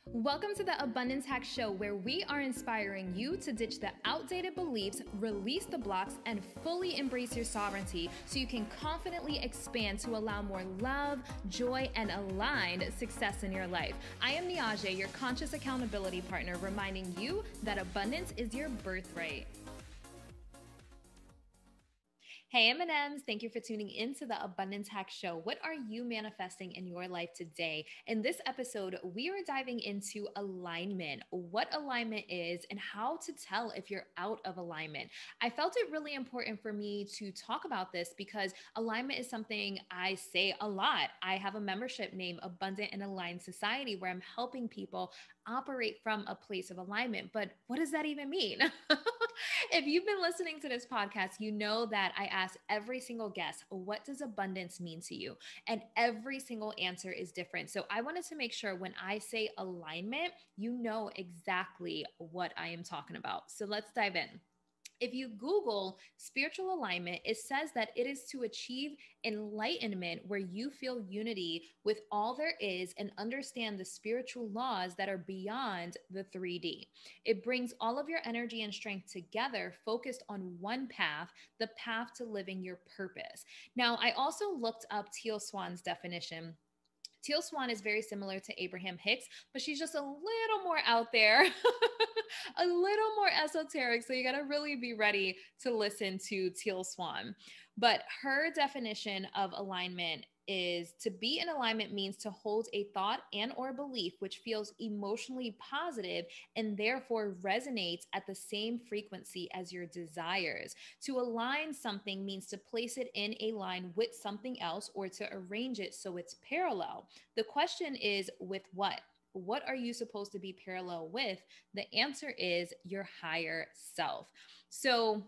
Welcome to the Abundance Hack Show, where we are inspiring you to ditch the outdated beliefs, release the blocks, and fully embrace your sovereignty so you can confidently expand to allow more love, joy, and aligned success in your life. I am Niajae, your conscious accountability partner, reminding you that abundance is your birthright. Hey M&Ms, thank you for tuning in to the Abundance Hack Show. What are you manifesting in your life today? In this episode, we are diving into alignment, what alignment is, and how to tell if you're out of alignment. I felt it really important for me to talk about this because alignment is something I say a lot. I have a membership named Abundant and Aligned Society where I'm helping people operate from a place of alignment. But what does that even mean? If you've been listening to this podcast, you know that I ask every single guest, what does abundance mean to you? And every single answer is different. So I wanted to make sure when I say alignment, you know exactly what I am talking about. So let's dive in. If you Google spiritual alignment, it says that it is to achieve enlightenment where you feel unity with all there is and understand the spiritual laws that are beyond the 3D. It brings all of your energy and strength together, focused on one path, the path to living your purpose. Now, I also looked up Teal Swan's definition. Teal Swan is very similar to Abraham Hicks, but she's just a little more out there, a little more esoteric. So you got to really be ready to listen to Teal Swan. But her definition of alignment is to be in alignment means to hold a thought and or belief which feels emotionally positive and therefore resonates at the same frequency as your desires. To align something means to place it in a line with something else or to arrange it so it's parallel. The question is, with what? What are you supposed to be parallel with? The answer is your higher self. So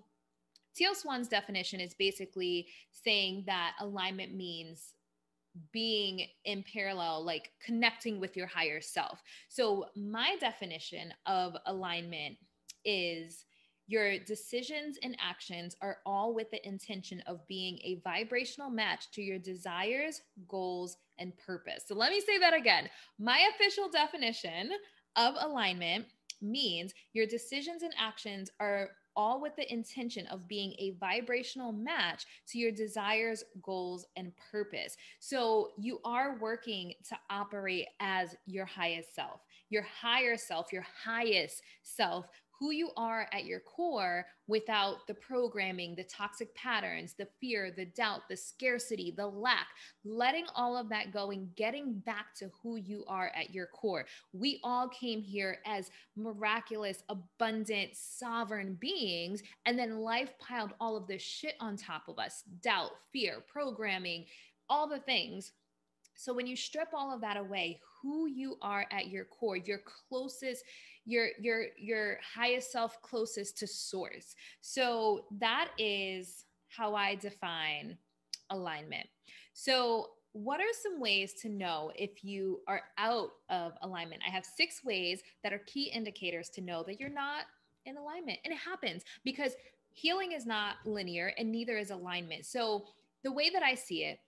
Teal Swan's definition is basically saying that alignment means being in parallel, like connecting with your higher self. So my definition of alignment is your decisions and actions are all with the intention of being a vibrational match to your desires, goals, and purpose. So let me say that again. My official definition of alignment means your decisions and actions are all with the intention of being a vibrational match to your desires, goals, and purpose. So you are working to operate as your highest self, your higher self, your highest self, who you are at your core without the programming, the toxic patterns, the fear, the doubt, the scarcity, the lack, letting all of that go and getting back to who you are at your core. We all came here as miraculous, abundant, sovereign beings, and then life piled all of this shit on top of us, doubt, fear, programming, all the things. So when you strip all of that away, who you are at your core, your closest, your highest self, closest to source. So that is how I define alignment. So what are some ways to know if you are out of alignment? I have 6 ways that are key indicators to know that you're not in alignment. And it happens because healing is not linear and neither is alignment. So the way that I see it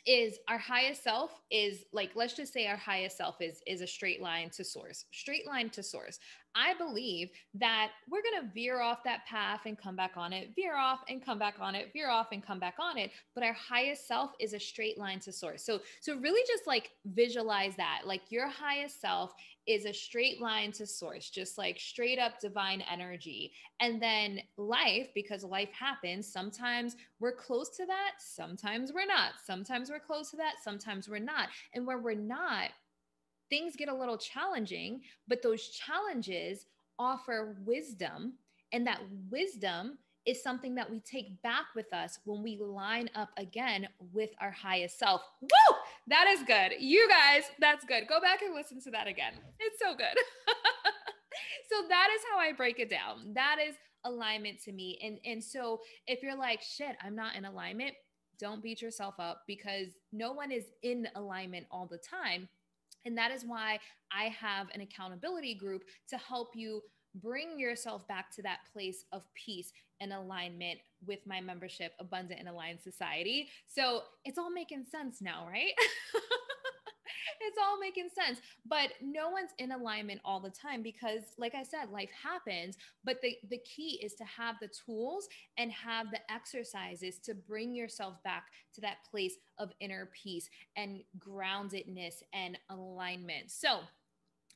is our highest self is like, let's just say our highest self is a straight line to source, straight line to source. I believe that we're going to veer off that path and come back on it, veer off and come back on it, veer off and come back on it. But our highest self is a straight line to source. So really just like visualize that, like your highest self is a straight line to source, just like straight up divine energy. And then life, because life happens, sometimes we're close to that, sometimes we're not. Sometimes we're close to that, sometimes we're not. And where we're not, things get a little challenging, but those challenges offer wisdom. And that wisdom is something that we take back with us when we line up again with our highest self. Woo! That is good. You guys, that's good. Go back and listen to that again. It's so good. So that is how I break it down. That is alignment to me. And so if you're like, shit, I'm not in alignment, don't beat yourself up because no one is in alignment all the time. And that is why I have an accountability group to help you bring yourself back to that place of peace and alignment with my membership, Abundant and Aligned Society. So it's all making sense now, right? It's all making sense. But no one's in alignment all the time because, like I said, life happens. But the key is to have the tools and have the exercises to bring yourself back to that place of inner peace and groundedness and alignment. So,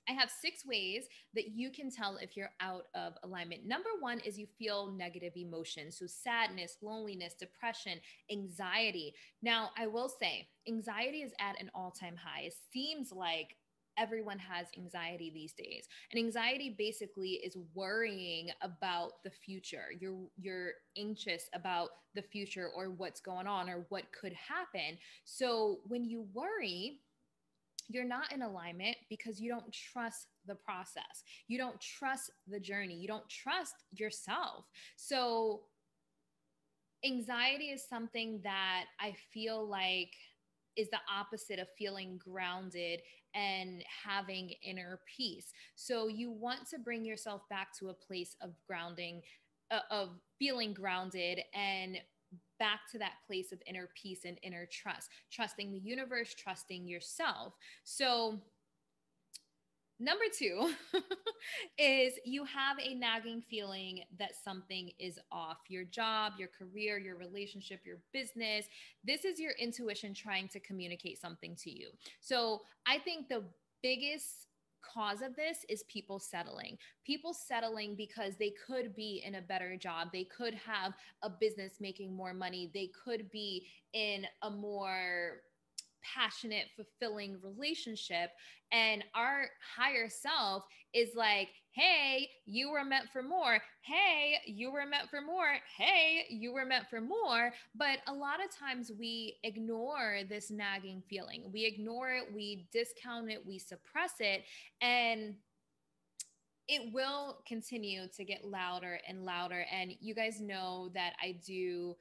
I have 6 ways that you can tell if you're out of alignment. Number one is you feel negative emotions. So, sadness, loneliness, depression, anxiety. Now, I will say anxiety is at an all time high. It seems like everyone has anxiety these days. And anxiety basically is worrying about the future. You're anxious about the future or what's going on or what could happen. So when you worry, you're not in alignment because you don't trust the process. You don't trust the journey. You don't trust yourself. So, anxiety is something that I feel like is the opposite of feeling grounded and having inner peace. So, you want to bring yourself back to a place of grounding, of feeling grounded and back to that place of inner peace and inner trust, trusting the universe, trusting yourself. So, number two is you have a nagging feeling that something is off. Your job, your career, your relationship, your business. This is your intuition trying to communicate something to you. So I think the biggest cause of this is people settling. People settling because they could be in a better job. They could have a business making more money. They could be in a more passionate, fulfilling relationship. And our higher self is like, hey, you were meant for more. Hey, you were meant for more. Hey, you were meant for more. But a lot of times we ignore this nagging feeling. We ignore it, we discount it, we suppress it. And it will continue to get louder and louder. And you guys know that I do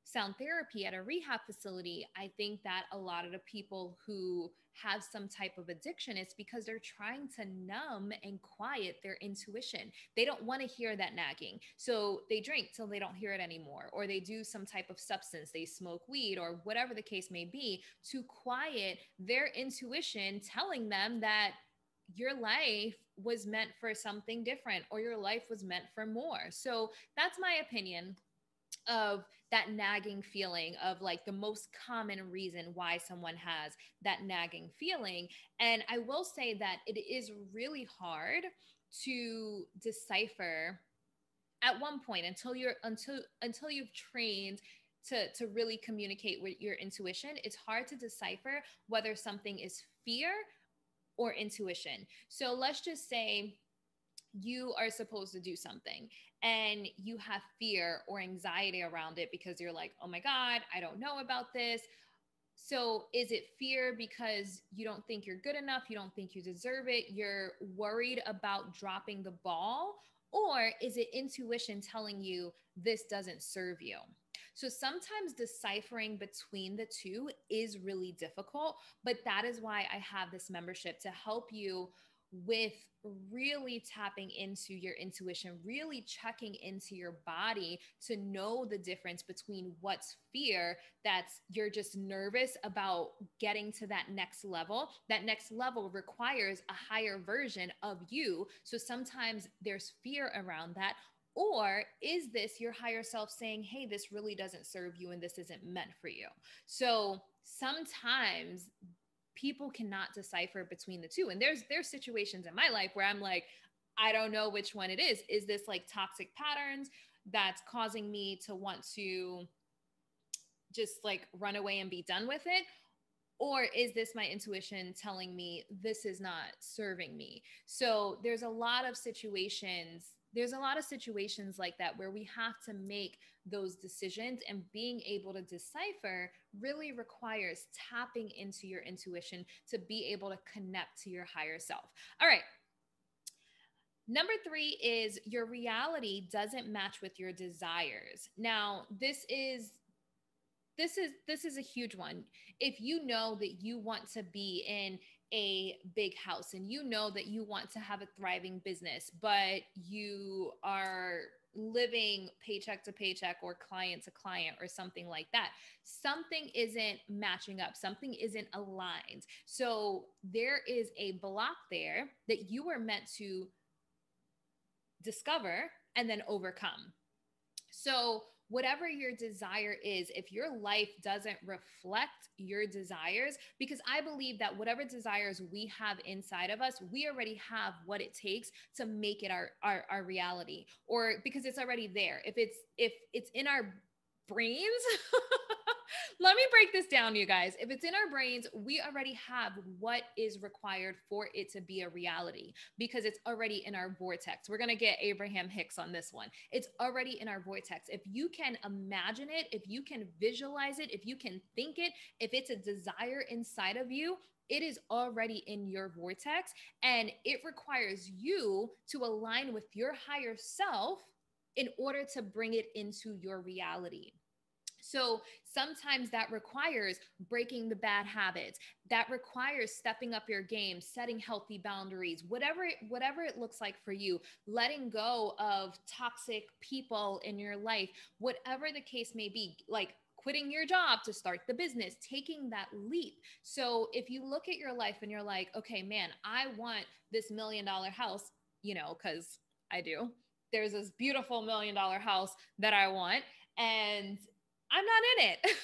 sound therapy at a rehab facility. I think that a lot of the people who have some type of addiction is because they're trying to numb and quiet their intuition. They don't want to hear that nagging. So they drink till they don't hear it anymore, or they do some type of substance, they smoke weed or whatever the case may be to quiet their intuition telling them that your life was meant for something different or your life was meant for more. So that's my opinion of that nagging feeling, of like the most common reason why someone has that nagging feeling. And I will say that it is really hard to decipher at one point until you've trained to really communicate with your intuition. It's hard to decipher whether something is fear or intuition. So let's just say you are supposed to do something and you have fear or anxiety around it because you're like, oh my God, I don't know about this. So is it fear because you don't think you're good enough? You don't think you deserve it? You're worried about dropping the ball? Or is it intuition telling you this doesn't serve you? So sometimes deciphering between the two is really difficult, but that is why I have this membership to help you with really tapping into your intuition, really checking into your body to know the difference between what's fear, that's you're just nervous about getting to that next level. That next level requires a higher version of you. So sometimes there's fear around that. Or is this your higher self saying, hey, this really doesn't serve you and this isn't meant for you? So sometimes people cannot decipher between the two. And there's situations in my life where I'm like, I don't know which one it is. Is this like toxic patterns that's causing me to want to just like run away and be done with it? Or is this my intuition telling me this is not serving me? So there's a lot of situations like that where we have to make those decisions, and being able to decipher really requires tapping into your intuition to be able to connect to your higher self. All right. Number 3 is your reality doesn't match with your desires. Now, this is a huge one. If you know that you want to be in a big house and you know that you want to have a thriving business, but you are living paycheck to paycheck or client to client or something like that, something isn't matching up, something isn't aligned. So there is a block there that you were meant to discover and then overcome. So, whatever your desire is, if your life doesn't reflect your desires, because I believe that whatever desires we have inside of us, we already have what it takes to make it our reality, or because it's already there. If it's in our brains, let me break this down, you guys. If it's in our brains, we already have what is required for it to be a reality because it's already in our vortex. We're going to get Abraham Hicks on this one. It's already in our vortex. If you can imagine it, if you can visualize it, if you can think it, if it's a desire inside of you, it is already in your vortex, and it requires you to align with your higher self in order to bring it into your reality. So sometimes that requires breaking the bad habits. That requires stepping up your game, setting healthy boundaries, whatever it looks like for you, letting go of toxic people in your life, whatever the case may be, like quitting your job to start the business, taking that leap. So if you look at your life and you're like, okay, man, I want this $1 million house, because I do. There's this beautiful $1 million house that I want, and I'm not in it.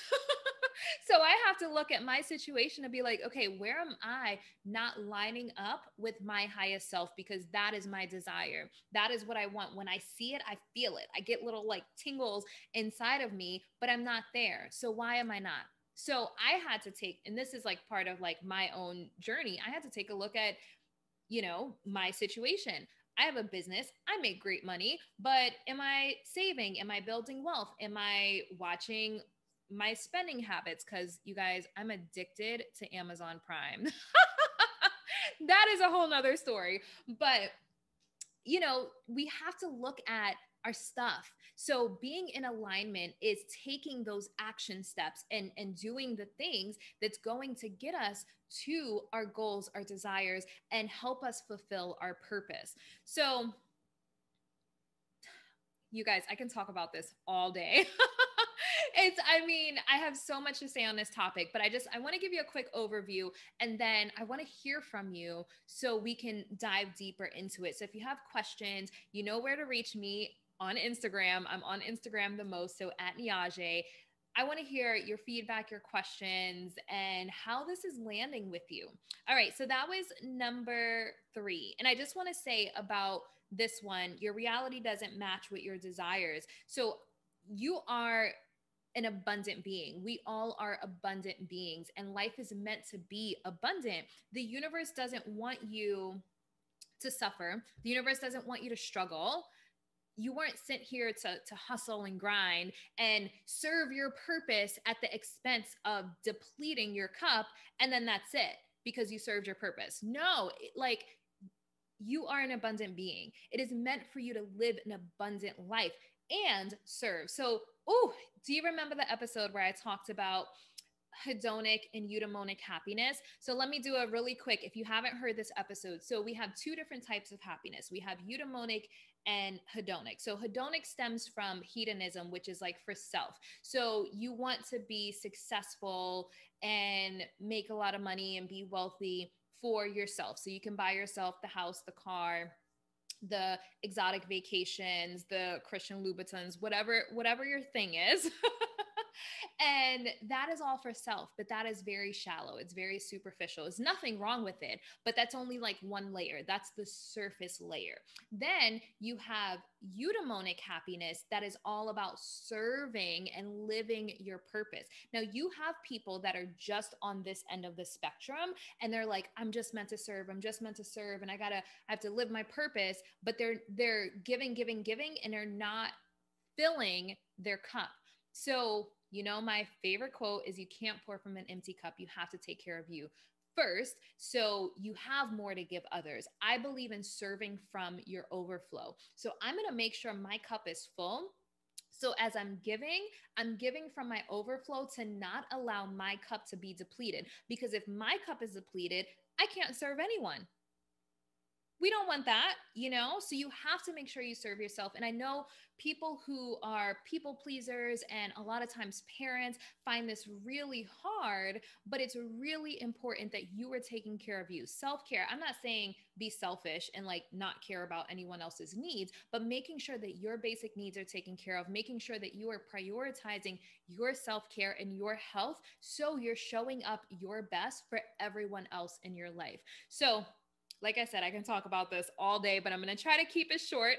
So I have to look at my situation and be like, okay, where am I not lining up with my highest self? Because that is my desire. That is what I want. When I see it, I feel it. I get little like tingles inside of me, but I'm not there. So why am I not? So I had to take, and this is like part of like my own journey, I had to take a look at, my situation. I have a business. I make great money, but am I saving? Am I building wealth? Am I watching my spending habits? Because you guys, I'm addicted to Amazon Prime. That is a whole nother story. But we have to look at our stuff. So being in alignment is taking those action steps and doing the things that's going to get us to our goals, our desires, and help us fulfill our purpose. So you guys, I can talk about this all day. I have so much to say on this topic, but I want to give you a quick overview, and then I want to hear from you so we can dive deeper into it. So if you have questions, you know where to reach me on Instagram. I'm on Instagram the most, so at Niajae. I want to hear your feedback, your questions, and how this is landing with you. All right, so that was number 3. And I just want to say about this one, your reality doesn't match with your desires. So you are an abundant being. We all are abundant beings, and life is meant to be abundant. The universe doesn't want you to suffer. The universe doesn't want you to struggle. You weren't sent here to hustle and grind and serve your purpose at the expense of depleting your cup, and then that's it because you served your purpose. No, like, you are an abundant being. It is meant for you to live an abundant life and serve. So, do you remember the episode where I talked about hedonic and eudaimonic happiness? So let me do a really quick, if you haven't heard this episode. So we have 2 different types of happiness. We have eudaimonic and hedonic. So hedonic stems from hedonism, which is like for self. So you want to be successful and make a lot of money and be wealthy for yourself. So you can buy yourself the house, the car, the exotic vacations, the Christian Louboutins, whatever your thing is. And that is all for self, but that is very shallow. It's very superficial. There's nothing wrong with it, but that's only like one layer. That's the surface layer. Then you have eudaimonic happiness that is all about serving and living your purpose. Now, you have people that are just on this end of the spectrum, and they're like, I'm just meant to serve. I'm just meant to serve, and I have to live my purpose, but they're giving, and they're not filling their cup. So, my favorite quote is, you can't pour from an empty cup. You have to take care of you first, so you have more to give others. I believe in serving from your overflow. So I'm going to make sure my cup is full. So as I'm giving from my overflow to not allow my cup to be depleted. Because if my cup is depleted, I can't serve anyone. We don't want that, you know? So you have to make sure you serve yourself. And I know people who are people pleasers and a lot of times parents find this really hard, but it's really important that you are taking care of you. Self-care. I'm not saying be selfish and like not care about anyone else's needs, but making sure that your basic needs are taken care of, making sure that you are prioritizing your self-care and your health so you're showing up your best for everyone else in your life. So, like I said, I can talk about this all day, but I'm going to try to keep it short.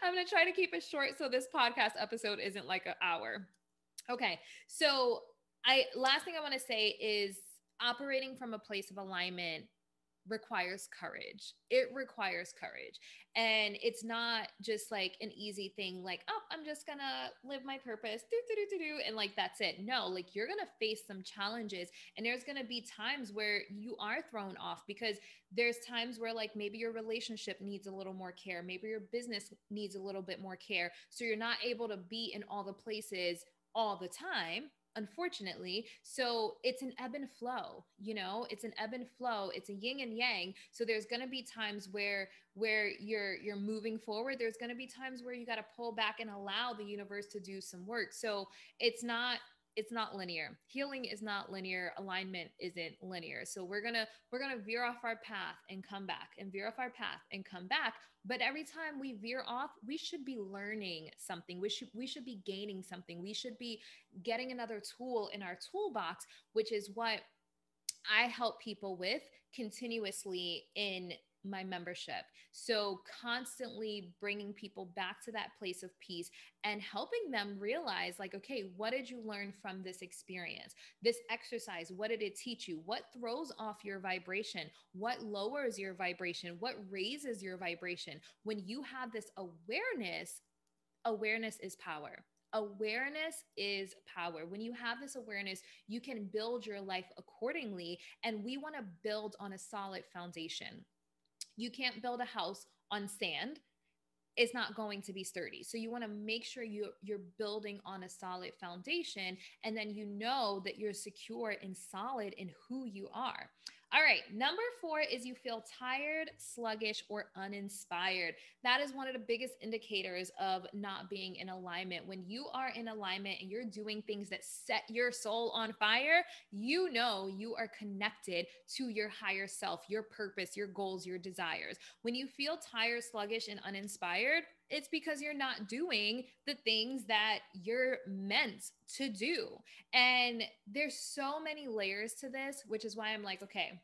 I'm going to try to keep it short so this podcast episode isn't like an hour. Okay. So, last thing I want to say is operating from a place of alignment requires courage. It requires courage. And it's not just like an easy thing like, oh, I'm just going to live my purpose, and like that's it. No, like you're going to face some challenges and there's going to be times where you are thrown off because there's times where like maybe your relationship needs a little more care, maybe your business needs a little bit more care. So you're not able to be in all the places all the time, unfortunately. So it's an ebb and flow, you know, it's an ebb and flow, it's a yin and yang. So there's going to be times where you're moving forward, there's going to be times where you got to pull back and allow the universe to do some work. So it's not linear. Healing is not linear. Alignment isn't linear. So we're gonna veer off our path and come back and veer off our path and come back. But every time we veer off, we should be learning something. We should be gaining something. We should be getting another tool in our toolbox, which is what I help people with continuously in my membership. So, constantly bringing people back to that place of peace and helping them realize, like, okay, what did you learn from this experience? This exercise, what did it teach you? What throws off your vibration? What lowers your vibration? What raises your vibration? When you have this awareness, awareness is power. Awareness is power. When you have this awareness, you can build your life accordingly. And we want to build on a solid foundation. You can't build a house on sand. It's not going to be sturdy. So you want to make sure you're building on a solid foundation, and then you know that you're secure and solid in who you are. All right, number 4 is you feel tired, sluggish, or uninspired. That is one of the biggest indicators of not being in alignment. When you are in alignment and you're doing things that set your soul on fire, you know you are connected to your higher self, your purpose, your goals, your desires. When you feel tired, sluggish, and uninspired, it's because you're not doing the things that you're meant to do. And there's so many layers to this, which is why I'm like, okay,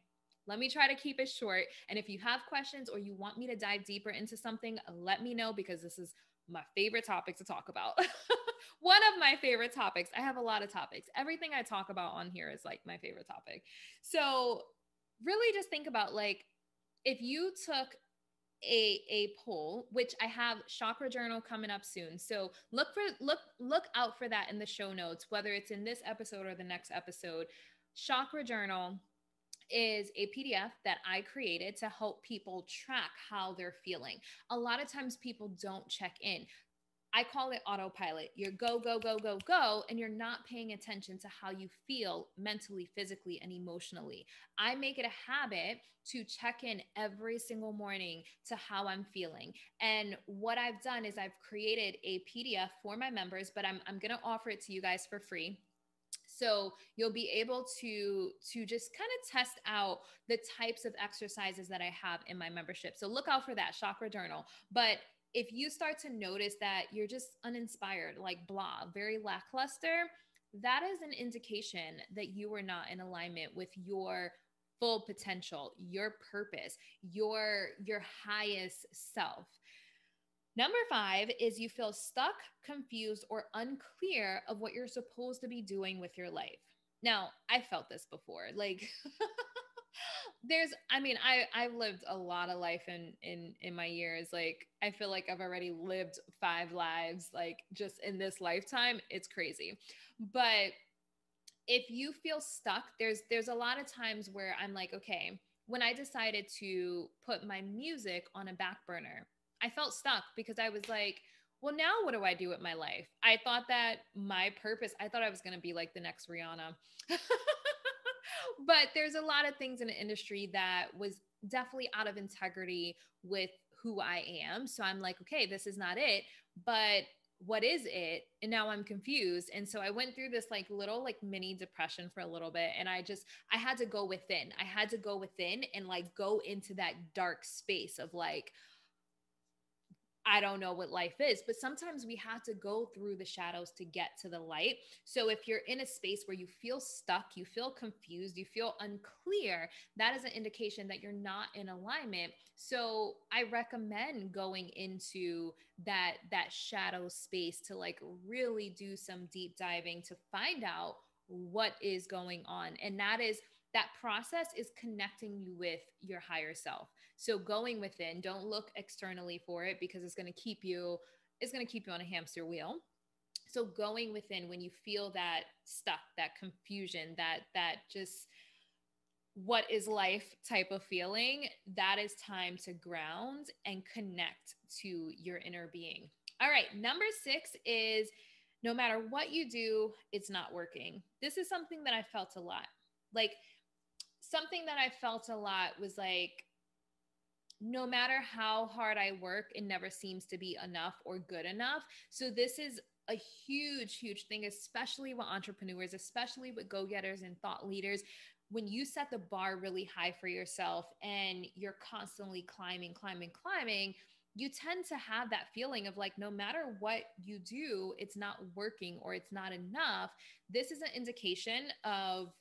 let me try to keep it short. And if you have questions or you want me to dive deeper into something, let me know, because this is my favorite topic to talk about. One of my favorite topics. I have a lot of topics. Everything I talk about on here is like my favorite topic. So really just think about, like, if you took a poll, which I have Chakra Journal coming up soon. So look out for that in the show notes, whether it's in this episode or the next episode. Chakra Journal is a PDF that I created to help people track how they're feeling. A lot of times people don't check in. I call it autopilot. You're go, go, go, go, go, and you're not paying attention to how you feel mentally, physically, and emotionally. I make it a habit to check in every single morning to how I'm feeling. And what I've done is I've created a PDF for my members, but I'm going to offer it to you guys for free. So you'll be able to just kind of test out the types of exercises that I have in my membership. So look out for that Chakra Journal. But if you start to notice that you're just uninspired, like blah, very lackluster, that is an indication that you are not in alignment with your full potential, your purpose, your highest self. Number 5 is you feel stuck, confused, or unclear of what you're supposed to be doing with your life. Now, I felt this before. Like I've lived a lot of life in my years. Like, I feel like I've already lived 5 lives, like, just in this lifetime. It's crazy. But if you feel stuck, there's a lot of times where I'm like, okay, when I decided to put my music on a back burner, I felt stuck because I was like, well, now what do I do with my life? I thought that my purpose, I thought I was going to be like the next Rihanna. But there's a lot of things in the industry that was definitely out of integrity with who I am. So I'm like, okay, this is not it. But what is it? And now I'm confused. And so I went through this like little like mini depression for a little bit. And I had to go within. I had to go within and like go into that dark space of like, I don't know what life is, but sometimes we have to go through the shadows to get to the light. So if you're in a space where you feel stuck, you feel confused, you feel unclear, that is an indication that you're not in alignment. So I recommend going into that shadow space to like really do some deep diving to find out what is going on. And that process is connecting you with your higher self. So going within, don't look externally for it because it's going to keep you on a hamster wheel. So going within when you feel that stuck, that confusion, that just what is life type of feeling, that is time to ground and connect to your inner being. All right, number 6 is no matter what you do, it's not working. This is something that I felt a lot. Like something that I felt a lot was like no matter how hard I work, it never seems to be enough or good enough. So this is a huge, huge thing, especially with entrepreneurs, especially with go-getters and thought leaders. When you set the bar really high for yourself and you're constantly climbing, climbing, climbing, you tend to have that feeling of like, no matter what you do, it's not working or it's not enough. This is an indication of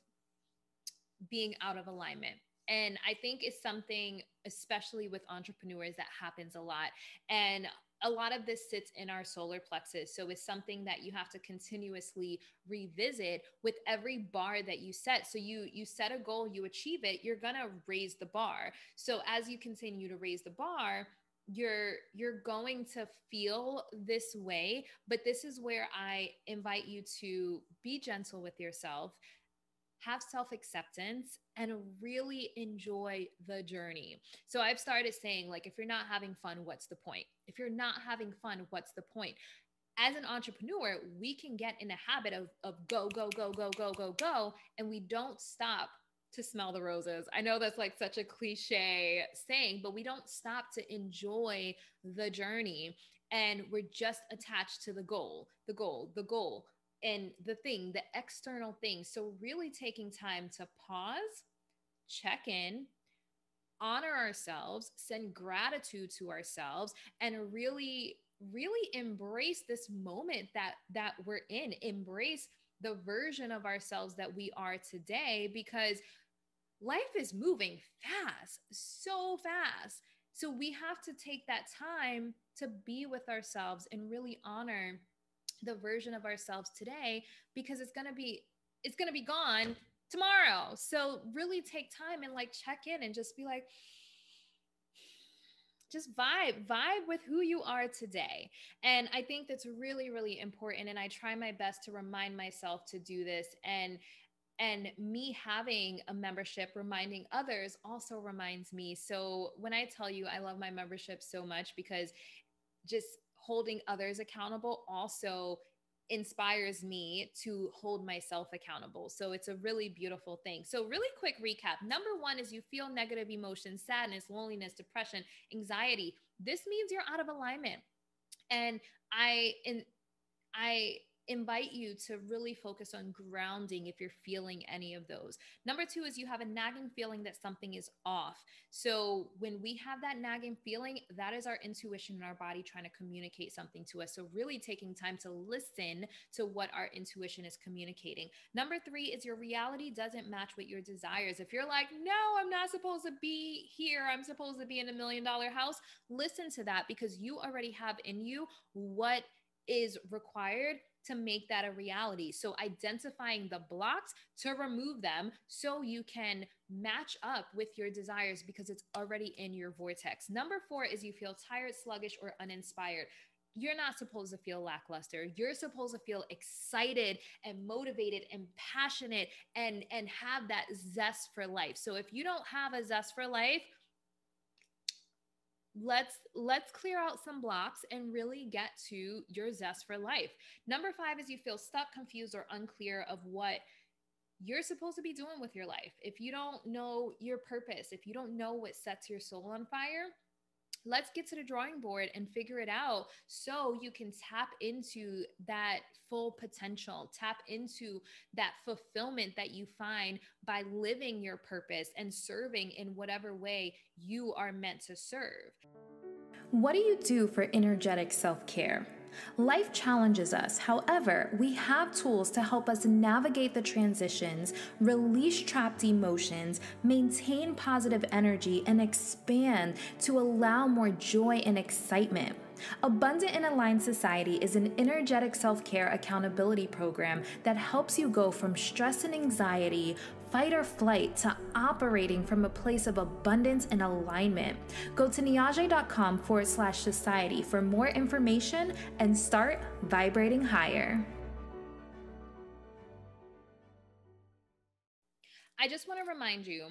being out of alignment. And I think it's something, especially with entrepreneurs, that happens a lot. And a lot of this sits in our solar plexus. So it's something that you have to continuously revisit with every bar that you set. So you set a goal, you achieve it, you're going to raise the bar. So as you continue to raise the bar, you're going to feel this way, but this is where I invite you to be gentle with yourself, have self acceptance, and really enjoy the journey. So I've started saying, like, if you're not having fun, what's the point? If you're not having fun, what's the point? As an entrepreneur, we can get in a habit of go, go, go, go, go, go, go, and we don't stop to smell the roses. I know that's like such a cliche saying, but we don't stop to enjoy the journey. And we're just attached to the goal, the goal, the goal, and the thing, the external thing. So, really taking time to pause, check in, honor ourselves, send gratitude to ourselves, and really embrace this moment that we're in. Embrace the version of ourselves that we are today, because life is moving fast, so fast. So we have to take that time to be with ourselves and really honor the version of ourselves today, because it's going to be gone tomorrow. So really take time and like check in and just be like, just vibe with who you are today. And I think that's really, really important, and I try my best to remind myself to do this. And me having a membership reminding others also reminds me. So when I tell you I love my membership so much, because just holding others accountable also inspires me to hold myself accountable. So it's a really beautiful thing. So really quick recap. Number 1 is you feel negative emotions, sadness, loneliness, depression, anxiety. This means you're out of alignment. And I invite you to really focus on grounding if you're feeling any of those. Number 2 is you have a nagging feeling that something is off. So when we have that nagging feeling, that is our intuition in our body trying to communicate something to us. So really taking time to listen to what our intuition is communicating. Number 3 is your reality doesn't match with your desires. If you're like, no, I'm not supposed to be here, I'm supposed to be in $1 million house, listen to that, because you already have in you what is required to make that a reality. So identifying the blocks to remove them so you can match up with your desires, because it's already in your vortex. Number 4 is you feel tired, sluggish, or uninspired. You're not supposed to feel lackluster. You're supposed to feel excited and motivated and passionate and have that zest for life. So if you don't have a zest for life, let's clear out some blocks and really get to your zest for life. Number 5 is you feel stuck, confused, or unclear of what you're supposed to be doing with your life. If you don't know your purpose, if you don't know what sets your soul on fire, let's get to the drawing board and figure it out so you can tap into that full potential, tap into that fulfillment that you find by living your purpose and serving in whatever way you are meant to serve. What do you do for energetic self-care? Life challenges us. However, we have tools to help us navigate the transitions, release trapped emotions, maintain positive energy, and expand to allow more joy and excitement. Abundant and Aligned Society is an energetic self-care accountability program that helps you go from stress and anxiety, fight or flight, to operating from a place of abundance and alignment. Go to niajae.com/society for more information and start vibrating higher. I just want to remind you,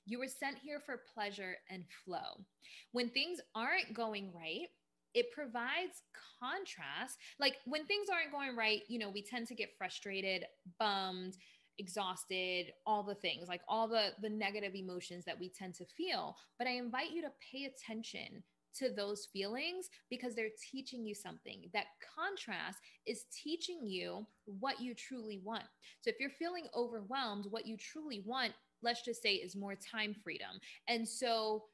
you were sent here for pleasure and flow. When things aren't going right, it provides contrast. Like when things aren't going right, we tend to get frustrated, bummed, exhausted, all the things, like all the negative emotions that we tend to feel. But I invite you to pay attention to those feelings because they're teaching you something. That contrast is teaching you what you truly want. So if you're feeling overwhelmed, what you truly want, let's just say, is more time freedom. And so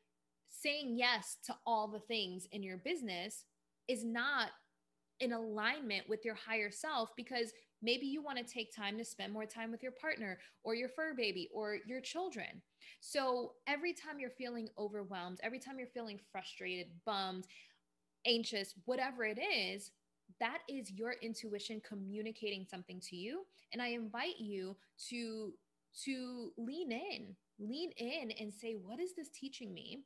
saying yes to all the things in your business is not in alignment with your higher self, because maybe you want to take time to spend more time with your partner or your fur baby or your children. So every time you're feeling overwhelmed, every time you're feeling frustrated, bummed, anxious, whatever it is, that is your intuition communicating something to you. And I invite you to lean in and say, what is this teaching me?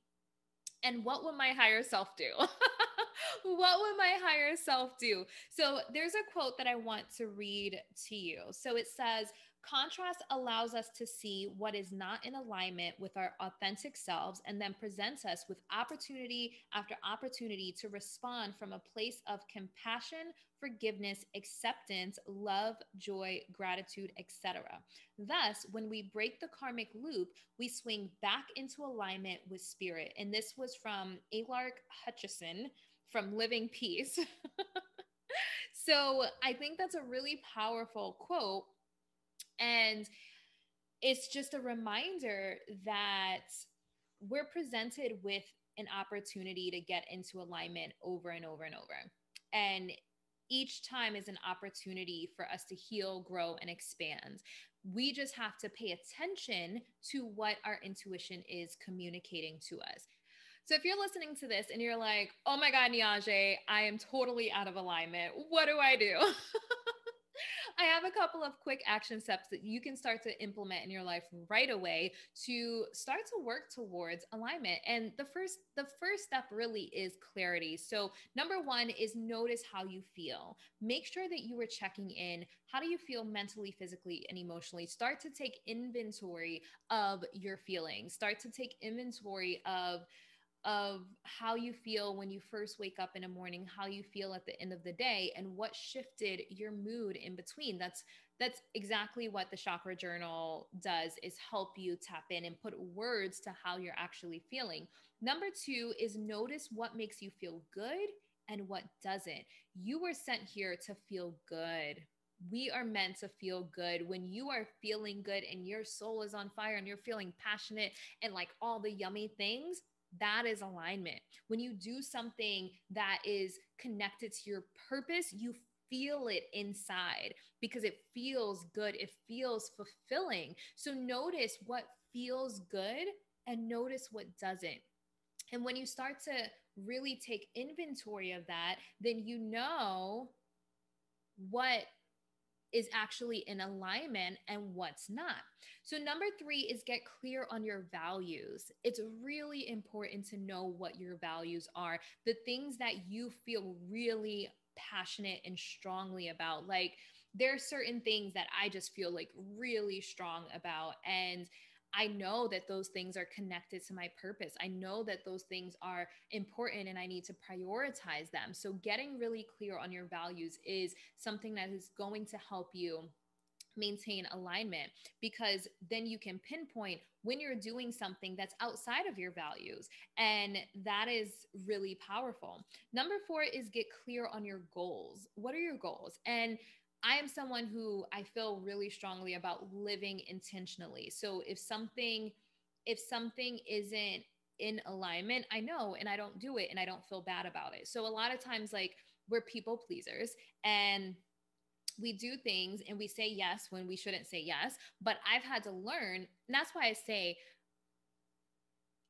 And what would my higher self do? What would my higher self do? So there's a quote that I want to read to you. So it says, contrast allows us to see what is not in alignment with our authentic selves and then presents us with opportunity after opportunity to respond from a place of compassion, forgiveness, acceptance, love, joy, gratitude, etc. Thus, when we break the karmic loop, we swing back into alignment with spirit. And this was from Alark Hutchison from Living Peace. So I think that's a really powerful quote. And it's just a reminder that we're presented with an opportunity to get into alignment over and over and over. And each time is an opportunity for us to heal, grow, and expand. We just have to pay attention to what our intuition is communicating to us. So if you're listening to this and you're like, oh my God, Niajae, I am totally out of alignment, what do I do? I have a couple of quick action steps that you can start to implement in your life right away to start to work towards alignment. And the first step really is clarity. So number one is notice how you feel. Make sure that you are checking in. How do you feel mentally, physically, and emotionally? Start to take inventory of your feelings. Start to take inventory of how you feel when you first wake up in the morning, how you feel at the end of the day, and what shifted your mood in between. That's exactly what the Chakra Journal does, is help you tap in and put words to how you're actually feeling. Number two is notice what makes you feel good and what doesn't. You were sent here to feel good. We are meant to feel good. When you are feeling good and your soul is on fire and you're feeling passionate and like all the yummy things, that is alignment. When you do something that is connected to your purpose, you feel it inside because it feels good. It feels fulfilling. So notice what feels good and notice what doesn't. And when you start to really take inventory of that, then you know what is actually in alignment and what's not. So number three is get clear on your values. It's really important to know what your values are, the things that you feel really passionate and strongly about. Like there are certain things that I just feel like really strong about, and I know that those things are connected to my purpose. I know that those things are important and I need to prioritize them. So getting really clear on your values is something that is going to help you maintain alignment, because then you can pinpoint when you're doing something that's outside of your values. And that is really powerful. Number 4 is get clear on your goals. What are your goals? And I am someone who I feel really strongly about living intentionally. So if something isn't in alignment, I know, and I don't do it and I don't feel bad about it. So a lot of times, like, we're people pleasers, and we do things and we say yes when we shouldn't say yes. But I've had to learn, and that's why I say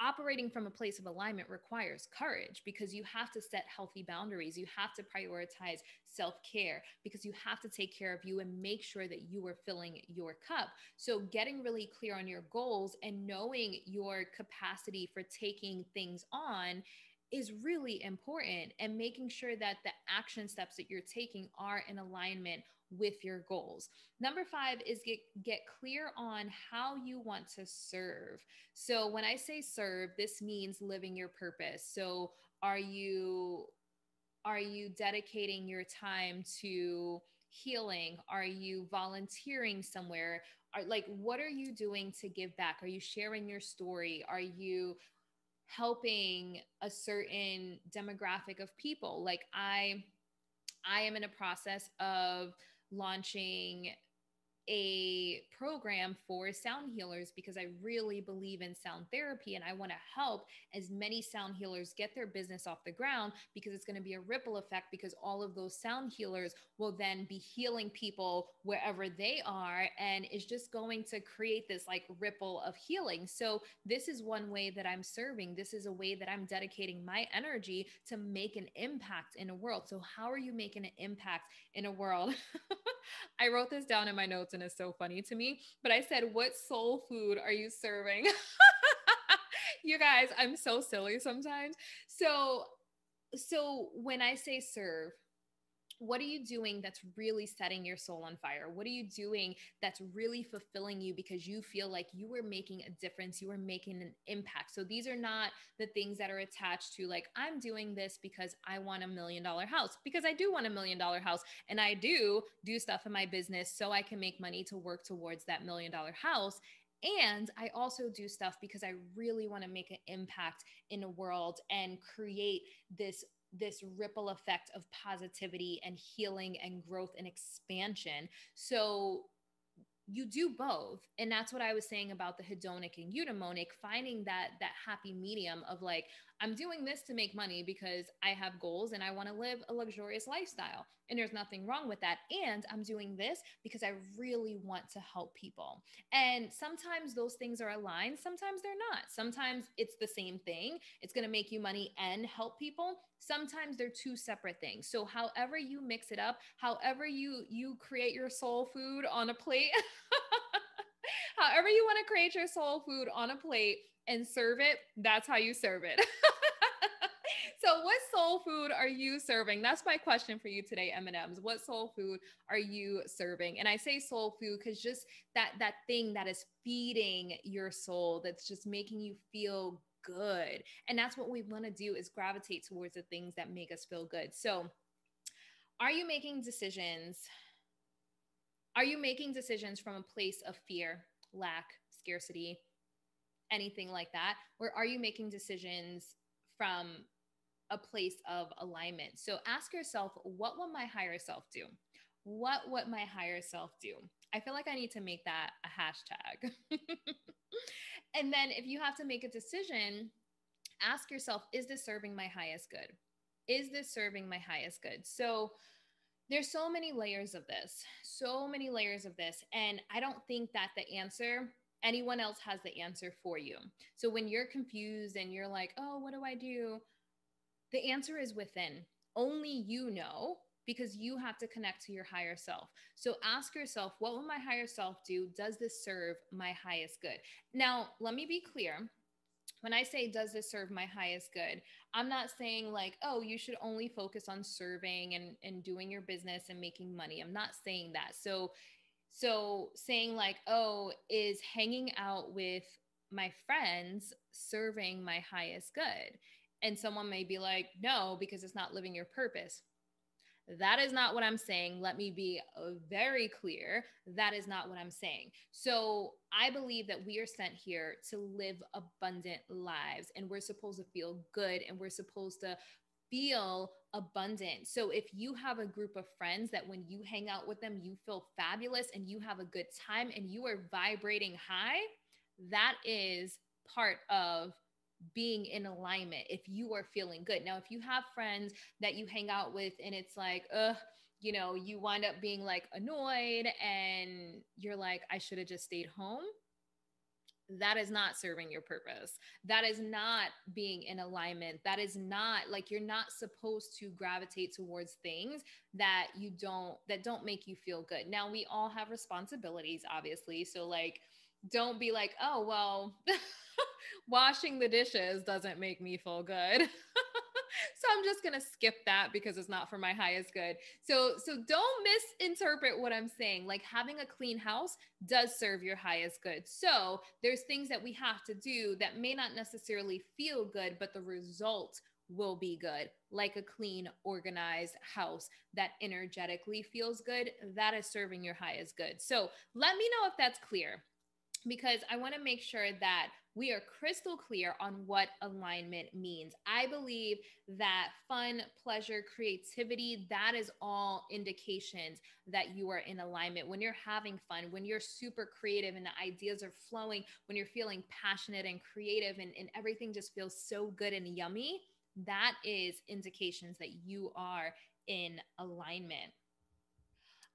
operating from a place of alignment requires courage, because you have to set healthy boundaries. You have to prioritize self care, because you have to take care of you and make sure that you are filling your cup. So, getting really clear on your goals and knowing your capacity for taking things on is really important, and making sure that the action steps that you're taking are in alignment with your goals. Number 5 is get clear on how you want to serve. So when I say serve, this means living your purpose. So are you are you dedicating your time to healing? Are you volunteering somewhere? What are you doing to give back? Are you sharing your story? Are you helping a certain demographic of people? Like I am in a process of launching a program for sound healers, because I really believe in sound therapy and I want to help as many sound healers get their business off the ground, because it's going to be a ripple effect, because all of those sound healers will then be healing people wherever they are, and it's just going to create this like ripple of healing. So this is one way that I'm serving. This is a way that I'm dedicating my energy to make an impact in a world. So how are you making an impact in a world? I wrote this down in my notes and it's so funny to me, but I said, what soul food are you serving? You guys, I'm so silly sometimes. So when I say serve, what are you doing that's really setting your soul on fire? What are you doing that's really fulfilling you, because you feel like you are making a difference, you are making an impact? So these are not the things that are attached to, like, I'm doing this because I want $1 million house, because I do want $1 million house, and I do stuff in my business so I can make money to work towards that $1 million house. And I also do stuff because I really want to make an impact in the world and create this ripple effect of positivity and healing and growth and expansion. So you do both. And that's what I was saying about the hedonic and eudaimonic, finding that happy medium of like, I'm doing this to make money because I have goals and I want to live a luxurious lifestyle. And there's nothing wrong with that. And I'm doing this because I really want to help people. And sometimes those things are aligned, sometimes they're not. Sometimes it's the same thing. It's going to make you money and help people. Sometimes they're two separate things. So however you mix it up, however you create your soul food on a plate, however you want to create your soul food on a plate and serve it, that's how you serve it. So what soul food are you serving? That's my question for you today, M&Ms. What soul food are you serving? And I say soul food because just that thing that is feeding your soul, that's just making you feel good. And that's what we want to do, is gravitate towards the things that make us feel good. So are you making decisions? Are you making decisions from a place of fear, lack, scarcity, anything like that? Or are you making decisions from a place of alignment? So ask yourself, what will my higher self do? What would my higher self do? I feel like I need to make that a hashtag. And then if you have to make a decision, ask yourself, is this serving my highest good? Is this serving my highest good? So there's so many layers of this, so many layers of this. And I don't think that the answer, anyone else has the answer for you. So when you're confused and you're like, oh, what do I do? The answer is within. Only you know, because you have to connect to your higher self. So ask yourself, what will my higher self do? Does this serve my highest good? Now, let me be clear. When I say, does this serve my highest good? I'm not saying like, oh, you should only focus on serving and doing your business and making money. I'm not saying that. So saying like, oh, is hanging out with my friends serving my highest good? And someone may be like, no, because it's not living your purpose. That is not what I'm saying. Let me be very clear. That is not what I'm saying. So I believe that we are sent here to live abundant lives, and we're supposed to feel good, and we're supposed to feel abundant. So if you have a group of friends that when you hang out with them, you feel fabulous and you have a good time and you are vibrating high, that is part of being in alignment if you are feeling good. Now, if you have friends that you hang out with and it's like, you wind up being like annoyed and you're like, I should have just stayed home. That is not serving your purpose. That is not being in alignment. That is not like, you're not supposed to gravitate towards things that don't make you feel good. Now, we all have responsibilities, obviously. So like, don't be like, oh, well, washing the dishes doesn't make me feel good. So I'm just going to skip that because it's not for my highest good. So don't misinterpret what I'm saying. Like, having a clean house does serve your highest good. So there's things that we have to do that may not necessarily feel good, but the result will be good, like a clean, organized house that energetically feels good. That is serving your highest good. So let me know if that's clear, because I want to make sure that we are crystal clear on what alignment means. I believe that fun, pleasure, creativity, that is all indications that you are in alignment. When you're having fun, when you're super creative and the ideas are flowing, when you're feeling passionate and creative and everything just feels so good and yummy, that is indications that you are in alignment.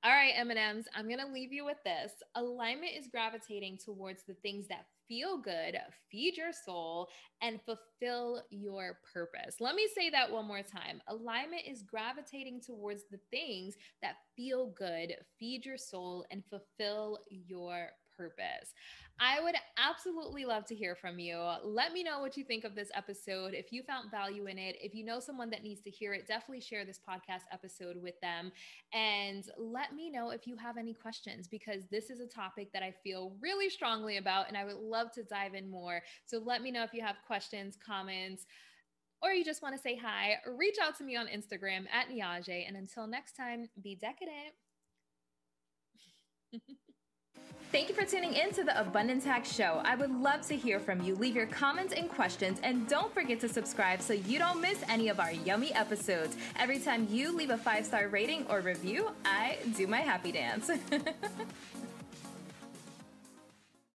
All right, M&Ms, I'm going to leave you with this. Alignment is gravitating towards the things that feel good, feed your soul, and fulfill your purpose. Let me say that one more time. Alignment is gravitating towards the things that feel good, feed your soul, and fulfill your purpose. I would absolutely love to hear from you. Let me know what you think of this episode. If you found value in it, if you know someone that needs to hear it, definitely share this podcast episode with them. And let me know if you have any questions, because this is a topic that I feel really strongly about and I would love to dive in more. So let me know if you have questions, comments, or you just want to say hi. Reach out to me on Instagram at Niajae. And until next time, be decadent. Thank you for tuning in to the Abundance Hack Show. I would love to hear from you. Leave your comments and questions, and don't forget to subscribe so you don't miss any of our yummy episodes. Every time you leave a 5-star rating or review, I do my happy dance.